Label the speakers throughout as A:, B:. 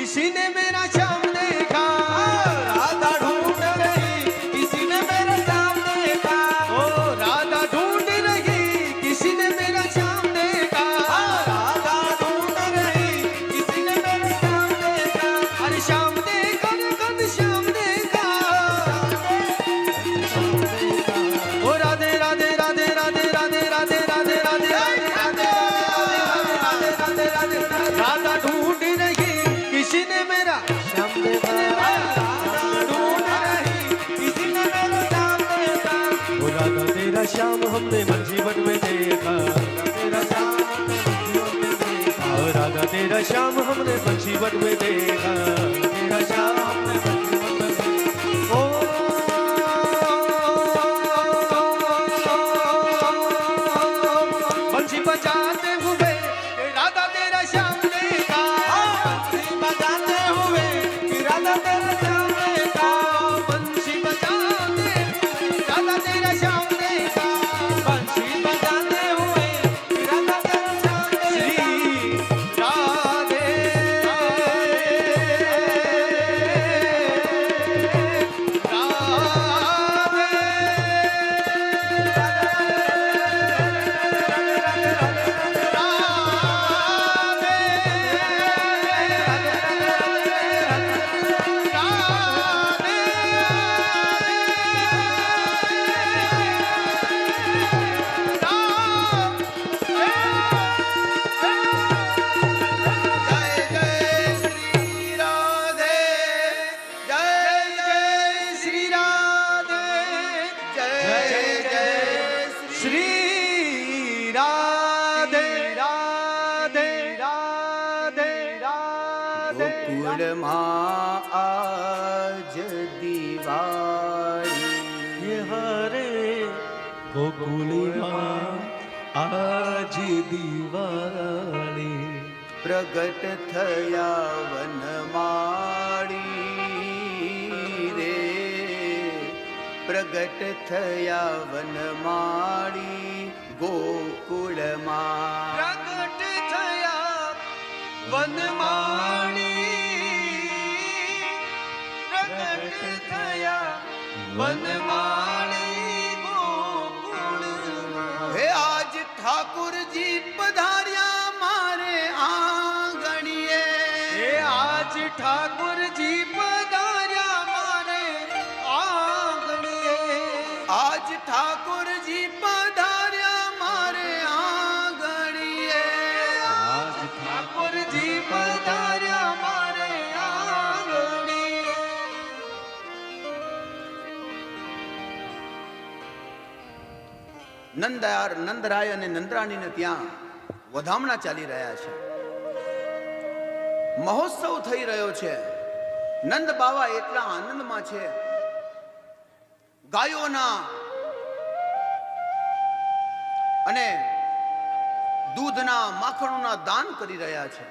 A: किसी ने मेरा श्याम देखा,
B: राधा ढूंढ रही किसी ने मेरा श्याम देखा,
A: ओ राधा ढूंढ रही किसी ने मेरा श्याम देखा,
B: राधा ढूंढ रही किसी ने मेरा श्याम देखा,
A: अरे श्याम देखा रे कद श्याम देखा, ओ राधे राधे राधे राधे राधे राधे राधे राधे राधे राधा ढूंढ रही किसी ने मेरा श्याम देखा,
B: राधा ढूंढ रही किसी ने मेरा श्याम देखा,
A: ओ राधा तेरा श्याम हमने मन जीवन में देखा,
B: तेरा श्याम
A: ओ राधा तेरा श्याम हमने मन जीवन में देखा,
B: तेरा श्याम
A: ओ बंसी बजाते हुए राधा तेरा श्याम देखा,
B: बजाते हुए राधा तेरा श्याम देखा,
A: बंसी बजाते राधा तेरा श्याम देखा,
B: बंसी बजाते हुए राधा तेरा श्याम
A: श्री
B: देखा,
A: राधे
B: जय जय श्री राधे, जय जय
A: श्री राधे
B: जय जय
A: श्री राधे राधे राधे राधे
B: गोकुळમાં આજ દિવાળી,
A: हरे गोकुळમાં आज दिवाळी
B: પ્રગટ થયા વનમાળી રે, પ્રગટ થયા વનમાળી ગોકુળમાં,
A: प्रगट थया वनमाली, प्रगट थया वनमाली गोकुळમાં।
B: હે આજ ઠાકુરજી પધાર્યા મારે આંગણીએ,
A: हे आज ठाकुर जी पधार्या मारे आंगणे,
B: આજ ઠાકુરજી પધાર્યા મારે આંગણીએ,
A: आज ठाकुर जी पधार्या मारे आंगणे।
B: નંદરાય અને નંદરાણીને ત્યાં વધામણા ચાલી રહ્યા છે, મહોત્સવ થઈ રહ્યો છે, નંદ બાવા એટલા આનંદમાં છે, ગાયોના અને દૂધના માખણોના દાન કરી રહ્યા છે।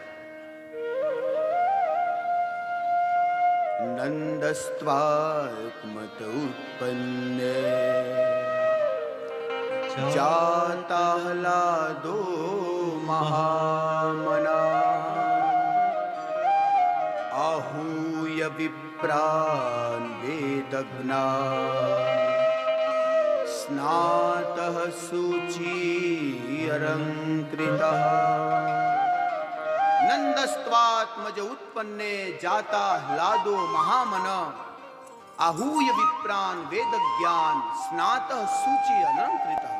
B: નંદસ્ત્વાત્મત ઉત્પન્ને जाता हलादो महामना, आहूय विप्रान् वेदज्ञा, स्नातः शुचिरलङ्कृतः, नन्दस्त्वात्मज उत्पन्ने जाता ह्लादो महामन, आहूय विप्रान् वेदज्ञान स्नातः शुचि अलंकृतः।